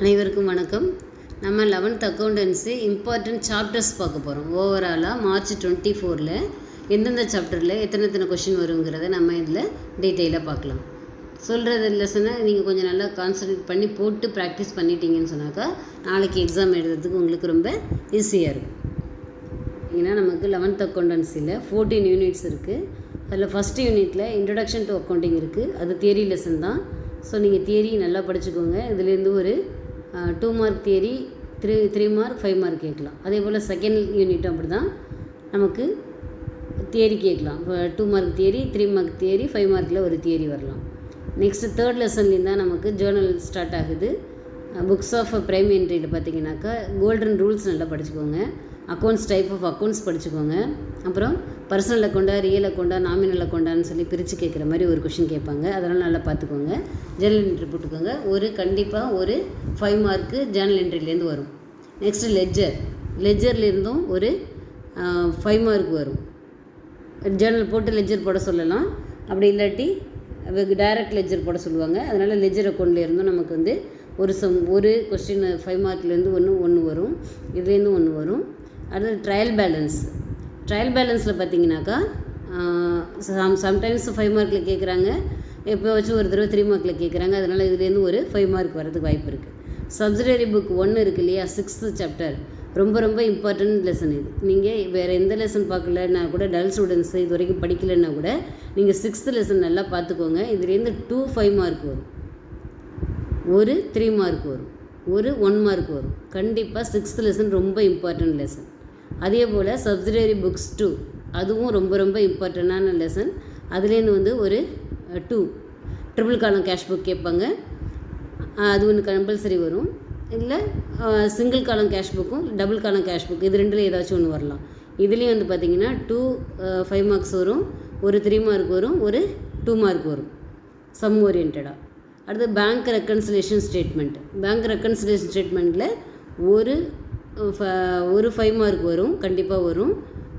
அனைவருக்கும் வணக்கம். நம்ம 11th அக்கௌண்டன்சி இம்பார்ட்டன்ட் சாப்டர்ஸ் பார்க்க போகிறோம். ஓவராலாக மார்ச் 24 எந்தெந்த சாப்டரில் எத்தனை கொஷின் வருங்கிறத நம்ம இதில் டீட்டெயிலாக பார்க்கலாம். சொல்கிறது லெசனை நீங்கள் கொஞ்சம் நல்லா கான்சன்ட்ரேட் பண்ணி போட்டு ப்ராக்டிஸ் பண்ணிட்டீங்கன்னு சொன்னாக்கா நாளைக்கு எக்ஸாம் எழுதுறதுக்கு உங்களுக்கு ரொம்ப ஈஸியாக இருக்கும். ஏன்னா நமக்கு 11th அக்கௌண்டன்சியில் 14 யூனிட்ஸ் இருக்குது. அதில் ஃபஸ்ட் யூனிட்டில் இன்ட்ரடக்ஷன் டு அக்கௌண்டிங் இருக்குது. அது தியரி லெசன் தான். ஸோ நீங்கள் தியரி நல்லா படிச்சுக்கோங்க. இதுலேருந்து ஒரு 2 மார்க் தியரி, 3 மார்க் 5 மார்க் கேட்கலாம். அதே போல் செகண்ட் யூனிட்டும் அப்படி தான், நமக்கு தியரி கேட்கலாம். இப்போ 2 மார்க் தியரி, 3 மார்க் தியரி, 5 மார்க்கில் ஒரு தியரி வரலாம். நெக்ஸ்ட்டு தேர்ட் லெசன்லேருந்து தான் நமக்கு ஜேர்னல் ஸ்டார்ட் ஆகுது. புக்ஸ் ஆஃப் ப்ரைம் என்ட்ரியில் பார்த்தீங்கன்னாக்கா கோல்டன் ரூல்ஸ் நல்லா படிச்சுக்கோங்க. அக்கௌண்ட்ஸ், டைப் ஆஃப் அக்கௌண்ட்ஸ் படிச்சுக்கோங்க. அப்புறம் பர்சனல் அக்கௌண்டா, ரியல் அக்கௌண்டா, நாமினல் அக்கௌண்டான்னு சொல்லி பிரித்து கேட்குற மாதிரி ஒரு கொஷின் கேட்பாங்க. அதெல்லாம் நல்லா பார்த்துக்கோங்க. ஜேர்னல் என்ட்ரி போட்டுக்கோங்க. கண்டிப்பாக ஒரு 5 மார்க்கு ஜேர்னல் என்ட்ரிலேருந்து வரும். நெக்ஸ்ட்டு லெஜர்லேருந்தும் ஒரு 5 மார்க் வரும். ஜேர்னல் போட்டு லெஜர் போட சொல்லலாம். அப்படி இல்லாட்டி டைரக்ட் லெஜர் போட சொல்லுவாங்க. அதனால் லெஜர் அக்கௌண்ட்லேருந்தும் நமக்கு வந்து ஒரு கொஸ்டின் 5 மார்க்லேருந்து ஒன்று வரும். இதுலேருந்து ஒன்று வரும். அடுத்தது ட்ரையல் பேலன்ஸில் பார்த்தீங்கன்னாக்கா சம்டைம்ஸ் 5 மார்க்கில் கேட்குறாங்க, எப்போ வச்சு ஒரு தடவை 3 மார்க்கில் கேட்குறாங்க. அதனால் இதுலேருந்து ஒரு 5 மார்க் வரதுக்கு வாய்ப்பு இருக்குது. சப்சிடரி புக் 1 இருக்குது இல்லையா, 6th சாப்டர், ரொம்ப இம்பார்ட்டன்ட் லெசன் இது. நீங்கள் வேறு எந்த லெசன் பார்க்கலன்னா கூட, டல் ஸ்டூடெண்ட்ஸ் இது வரைக்கும் படிக்கலைன்னா கூட நீங்கள் 6th லெசன் நல்லா பார்த்துக்கோங்க. இதுலேருந்து 2 5 மார்க் வரும், ஒரு 3 மார்க் வரும், ஒரு 1 மார்க் வரும். கண்டிப்பாக 6th லெசன் ரொம்ப இம்பார்ட்டன்ட் லெசன். அதே போல் சப்சிடரி புக்ஸ் 2 அதுவும் ரொம்ப இம்பார்ட்டண்டான லெசன். அதுலேருந்து வந்து ஒரு 2 ட்ரிபிள் காலம் கேஷ் புக் கேட்பாங்க. அது ஒன்று கம்பல்சரி வரும். இல்லை சிங்கிள் காலம் கேஷ் புக்கும் டபுள் காலம் கேஷ் புக், இது ரெண்டில் ஏதாச்சும் ஒன்று வரலாம். இதுலேயும் வந்து பார்த்திங்கன்னா 2 5 மார்க்ஸ் வரும், ஒரு 3 மார்க் வரும், ஒரு 2 மார்க் வரும் சம் ஓரியன்டாக. அடுத்து பேங்க் ரெக்கன்சிலேஷன் ஸ்டேட்மெண்ட்டில் ஒரு 5 மார்க் வரும், கண்டிப்பாக வரும்,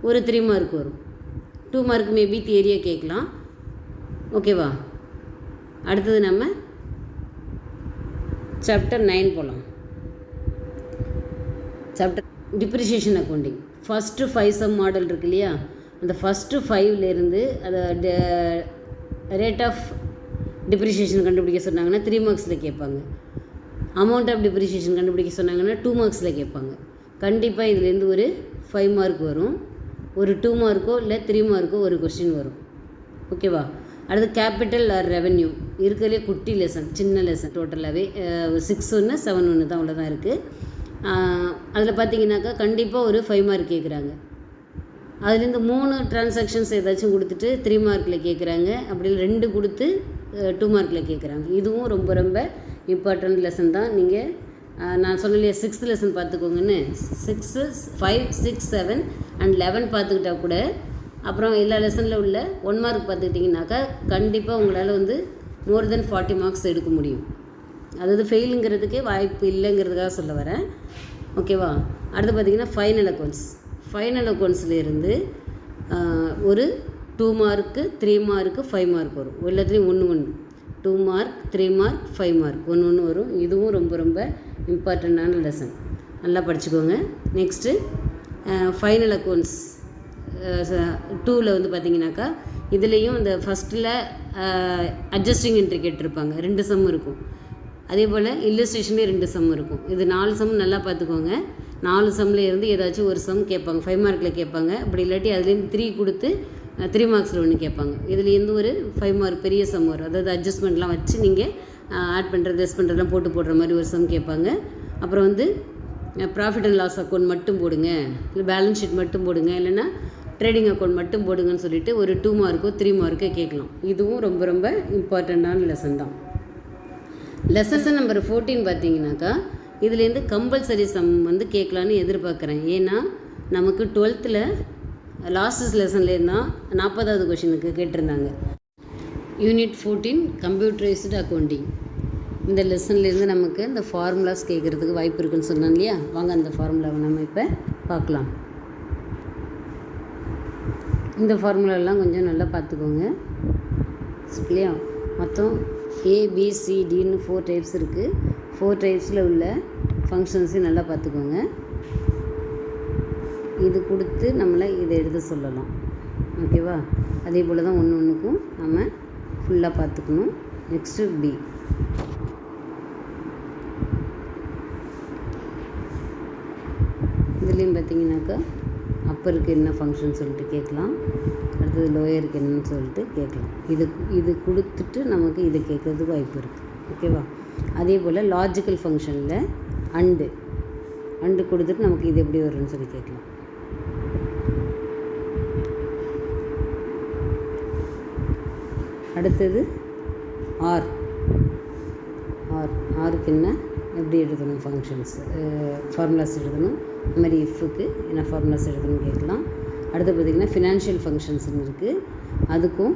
ஒரு 3 மார்க் வரும், 2 மார்க் மேபி தியரியாக கேட்கலாம். ஓகேவா? அடுத்தது நம்ம சாப்டர் 9 போகலாம். Chapter depreciation accounting. First 5 some model இருக்கு இல்லையா, அந்த ஃபஸ்ட்டு 5லேருந்து அதை ரேட் ஆஃப் டிப்ரிசியேஷன் கண்டுபிடிக்க சொன்னாங்கன்னா 3 மார்க்ஸில் கேட்பாங்க. அமௌண்ட் ஆஃப் டிப்ரிசியேஷன் கண்டுபிடிக்க சொன்னாங்கன்னா 2 மார்க்ஸில் கேட்பாங்க. கண்டிப்பாக இதுலேருந்து ஒரு 5 மார்க் வரும், ஒரு 2 மார்க்கோ இல்லை 3 மார்க்கோ ஒரு கொஸ்டின் வரும். ஓகேவா? அடுத்து கேபிட்டல் ஆர் ரெவென்யூ இருக்கிறதுலே குட்டி லெசன், சின்ன லெசன். டோட்டலாகவே 6 1 7 1 தான், அவ்வளோதான் இருக்குது. அதில் பார்த்தீங்கன்னாக்கா கண்டிப்பாக ஒரு 5 மார்க் கேட்குறாங்க. அதுலேருந்து 3 டிரான்சாக்ஷன்ஸ் ஏதாச்சும் கொடுத்துட்டு 3 மார்க்கில் கேட்குறாங்க. அப்படி 2 கொடுத்து 2 மார்க்கில் கேட்குறாங்க. இதுவும் ரொம்ப இம்பார்ட்டண்ட் லெசன் தான். நீங்கள் நான் சொல்லலையே 6th லெசன் பார்த்துக்கோங்கன்னு, 6 5 6 7 அண்ட் 11 பார்த்துக்கிட்டா கூட, அப்புறம் எல்லா லெசனில் உள்ள 1 மார்க் பார்த்துக்கிட்டிங்கனாக்கா கண்டிப்பாக உங்களால் வந்து மோர் தென் 40 மார்க்ஸ் எடுக்க முடியும். அதாவது ஃபெயிலுங்கிறதுக்கே வாய்ப்பு இல்லைங்கிறதுக்காக சொல்ல வரேன். ஓகேவா? அடுத்து பார்த்திங்கன்னா ஃபைனல் அக்கௌண்ட்ஸ்லேருந்து ஒரு 2 மார்க்கு 3 மார்க்கு 5 மார்க் வரும். எல்லாத்துலேயும் 1 2 மார்க் 3 மார்க் 5 மார்க் 1 வரும். இதுவும் ரொம்ப இம்பார்ட்டண்ட்டான லெசன், நல்லா படிச்சுக்கோங்க. நெக்ஸ்ட்டு ஃபைனல் அக்கௌண்ட்ஸ் 2ல் வந்து பார்த்திங்கனாக்கா இதுலேயும் இந்த ஃபஸ்ட்டில் அட்ஜஸ்டிங் என்ட்ரி கேட்டிருப்பாங்க, 2 சம் இருக்கும். அதே போல் இல்லஸ்ட்ரேஷன்லேயே 2 சம் இருக்கும். இது 4 சம் நல்லா பார்த்துக்கோங்க. 4 சம்மில் இருந்து ஏதாச்சும் ஒரு சம் கேட்பாங்க, 5 மார்க்கில் கேட்பாங்க. அப்படி இல்லாட்டி அதுலேருந்து 3 கொடுத்து 3 மார்க்ஸில் ஒன்று கேட்பாங்க. இதுலேருந்து ஒரு 5 மார்க் பெரிய சம் வரும். அதாவது அட்ஜஸ்ட்மெண்ட்லாம் வச்சு நீங்கள் ஆட் பண்ணுறது, லெஸ் பண்ணுறதுலாம் போடுற மாதிரி ஒரு சம் கேட்பாங்க. அப்புறம் வந்து ப்ராஃபிட் அண்ட் லாஸ் அக்கௌண்ட் மட்டும் போடுங்க, இல்லை பேலன்ஸ் ஷீட் மட்டும் போடுங்க, இல்லைன்னா ட்ரேடிங் அக்கௌண்ட் மட்டும் போடுங்கன்னு சொல்லிட்டு ஒரு 2 மார்க்கோ 3 மார்க்கோ கேட்கலாம். இதுவும் ரொம்ப இம்பார்ட்டண்ட்டான லெசன் தான். லெசன் நம்பர் 14 பார்த்தீங்கன்னாக்கா இதுலேருந்து கம்பல்சரி சம் வந்து கேட்கலான்னு எதிர்பார்க்குறேன். ஏன்னா நமக்கு 12th லாஸ்ட் லெசன்லேருந்து தான் 40வது கொஷினுக்கு கேட்டிருந்தாங்க. Unit 14 computerised accounting. இந்த லெசன்லேருந்து நமக்கு இந்த ஃபார்முலாஸ் கேட்குறதுக்கு வாய்ப்பு இருக்குன்னு சொன்னோம் இல்லையா. வாங்க அந்த ஃபார்முலாவை நம்ம இப்போ பார்க்கலாம். இந்த ஃபார்முலாலாம் கொஞ்சம் நல்லா பார்த்துக்கோங்க இல்லையா. மொத்தம் ஏபிசிடின்னு 4 டைப்ஸ் இருக்குது. 4 டைப்ஸில் உள்ள ஃபங்க்ஷன்ஸையும் நல்லா பார்த்துக்கோங்க. இது கொடுத்து நம்மளை இதை எழுத சொல்லலாம். ஓகேவா? அதே போல் தான் ஒன்று ஒன்றுக்கும் நம்ம ஃபுல்லாக பார்த்துக்கணும். Next B. இதுலேயும் பார்த்தீங்கன்னாக்கா அப்பருக்கு என்ன ஃபங்க்ஷன் சொல்லிட்டு கேட்கலாம், அடுத்தது லோயருக்கு என்னன்னு சொல்லிட்டு கேட்கலாம். இது கொடுத்துட்டு நமக்கு இதை கேட்குறதுக்கு வாய்ப்பு இருக்குது. ஓகேவா? அதே போல் லாஜிக்கல் ஃபங்க்ஷனில் அண்டு கொடுத்துட்டு நமக்கு இது எப்படி வரும்னு சொல்லி கேட்கலாம். அடுத்தது ஆருக்கு என்ன எப்படி எழுதணும், ஃபங்க்ஷன்ஸ் ஃபார்முலாஸ் எழுதணும். இந்த மாதிரி இஃப்க்கு என்ன ஃபார்முலாஸ் எழுதணும்னு கேட்கலாம். அடுத்து பார்த்திங்கன்னா ஃபினான்ஷியல் ஃபங்க்ஷன்ஸ்னு இருக்குது. அதுக்கும்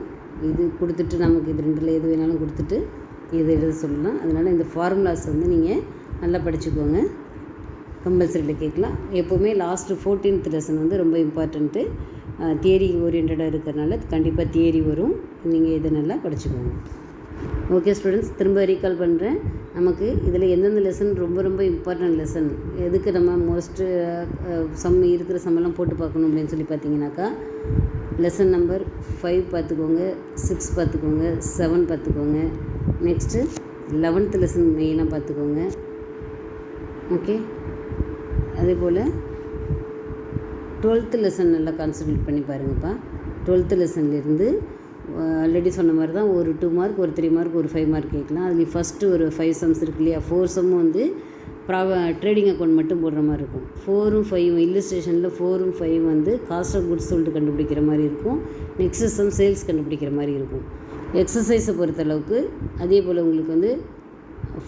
இது கொடுத்துட்டு நமக்கு இது ரெண்டில் எது வேணாலும் கொடுத்துட்டு இது எழுத சொல்லலாம். அதனால் இந்த ஃபார்முலாஸ் நீங்கள் நல்லா படிச்சுக்கோங்க. கம்பல்சரியில் கேட்கலாம். எப்போவுமே லாஸ்ட்டு 14th லெசன் ரொம்ப இம்பார்ட்டண்ட்டு. தியரி ஓரியன்டாக இருக்கிறனால கண்டிப்பாக தியரி வரும். நீங்கள் இதை நல்லா படிச்சுக்கோங்க. ஓகே ஸ்டூடெண்ட்ஸ், திரும்ப ரீகால் பண்ணுறேன். நமக்கு இதில் எந்தெந்த லெசன் ரொம்ப இம்பார்ட்டன்ட் லெசன், எதுக்கு நம்ம மோஸ்ட்டு இருக்கிற சம்மெல்லாம் போட்டு பார்க்கணும் அப்படின்னு சொல்லி பார்த்தீங்கன்னாக்கா, லெசன் நம்பர் 5 பார்த்துக்கோங்க, 6 பார்த்துக்கோங்க, 7 பார்த்துக்கோங்க. நெக்ஸ்ட்டு 11th லெசன் மெயினாக பார்த்துக்கோங்க. ஓகே, அதே போல் 12th லெசன் நல்லா கான்சன்ட்ரேட் பண்ணி பாருங்கப்பா. 12th லெசன்லேருந்து ஆல்ரெடி சொன்ன மாதிரி தான் ஒரு 2 மார்க், ஒரு 3 மார்க், ஒரு 5 மார்க் கேட்கலாம். அதுலேயும் ஃபஸ்ட்டு ஒரு 5 சம்ஸ் இருக்கு இல்லையா, 4 சம்மும் ட்ரேடிங் அக்கௌண்ட் மட்டும் போடுற மாதிரி இருக்கும். 4ம் 5ம் இல்லுஸ்ட்ரேஷனில் 4ம் 5 காஸ்ட் ஆஃப் குட்ஸ் சொல்லிட்டு கண்டுபிடிக்கிற மாதிரி இருக்கும். நெக்ஸ்ட் சம் சேல்ஸ் கண்டுபிடிக்கிற மாதிரி இருக்கும். எக்ஸசைஸை பொறுத்தளவுக்கு அதே போல் உங்களுக்கு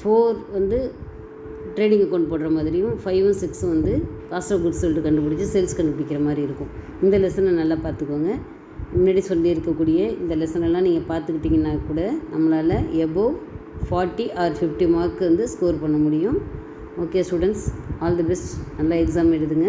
4 ட்ரேடிங் அக்கௌண்ட் போடுற மாதிரியும் 5ம் 6ம் காஸ்ட் ஆஃப் குட்ஸ் சொல்லிட்டு கண்டுபிடிச்சி சேல்ஸ் கண்டுபிடிக்கிற மாதிரி இருக்கும். இந்த லெசனை நல்லா பார்த்துக்கோங்க. முன்னாடி சொல்லியிருக்கக்கூடிய இந்த லெசனெல்லாம் நீங்கள் பார்த்துக்கிட்டிங்கன்னா கூட நம்மளால் எபோவ் 40 or 50 மார்க் ஸ்கோர் பண்ண முடியும். Okay students, all the best. நல்லா எக்ஸாம் எழுதுங்க.